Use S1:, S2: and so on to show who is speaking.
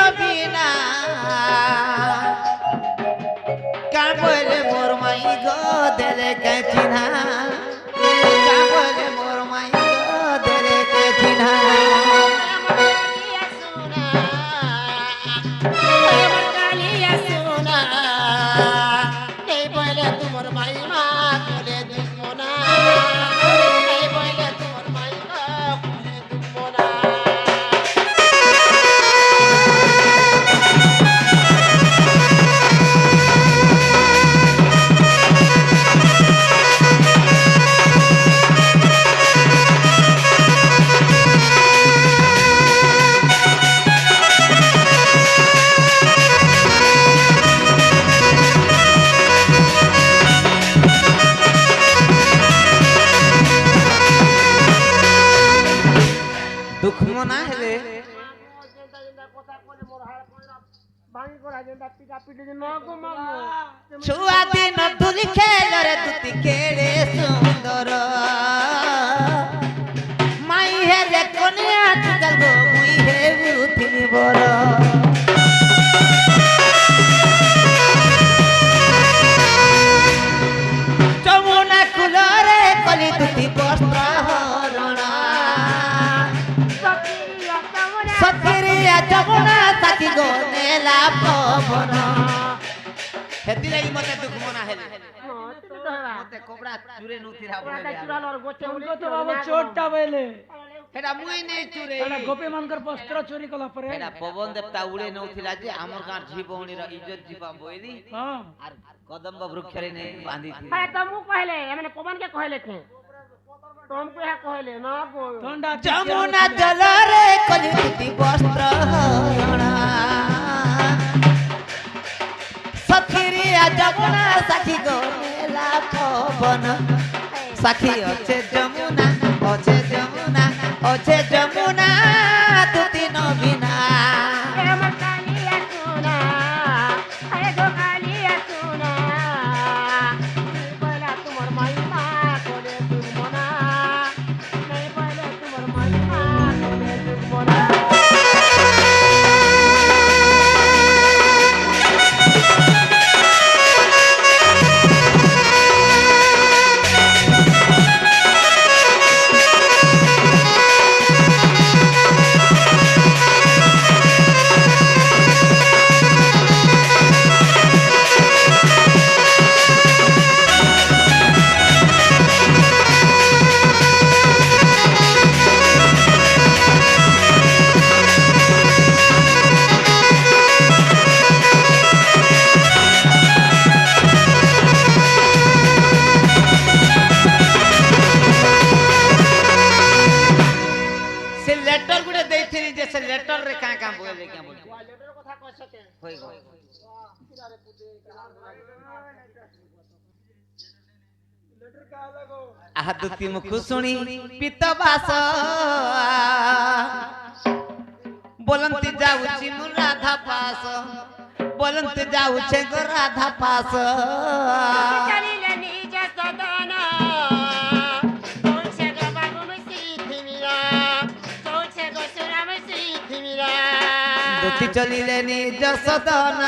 S1: নবীনা কাবলে মোর মাই গো দেলে কে চিনা কাবলে মোর মাই গো দেলে কে চিনা দুঃখ মনা হেলে ছুয়া দিন ধুলি খেলরে দুতি কেড়ে সুন্দর মাই হেলে কনিয়া তুকাল গো মুই হে উঠিনি বড় যমুনা কুলরে কলি দুতি বস্ত্র হরণা সকিরিয়া যমুনা সাকি গো নেলা পবন হেতি লাগি মতে দুঃখ মনা হেলে মতে কোবড়া চুরে নুতিরা বলে চুরা লর গোচে উলি তো বাবু চোটটা বলে এডা মুই নেই চুরে এডা গোপী মানকর বস্ত্র চুরি কলা পরে এডা পবন দেবতা উড়ে নউথিলা যে আমর গাঁ জীবণীর ইজ্জত জীবা বইলি हां আর কদম্ব বৃক্ষরে নে বাঁধি থি হ্যাঁ তমু কইলে মানে পবন কে কইলে थे तुमको है कहले ना गो যমুনা জলরে কলিতি বস্ত্র হরণা সখিরিয়া যমুনা সাখী গো মেলা পবন সাখী আছে যমুনা তুতি নবীনা আহাদুতি মুখ শুনি পিতবাস বলন্তি যাউছি মু রাধা পাস বলন্তি যাউছে গো রাধা পাস চলিলে নিজ সদন চলছে গো বাবু সিদ্ধিমিরা চলছে গো সুরাম সিদ্ধিমিরা দুতি চলিলে নিজ সদন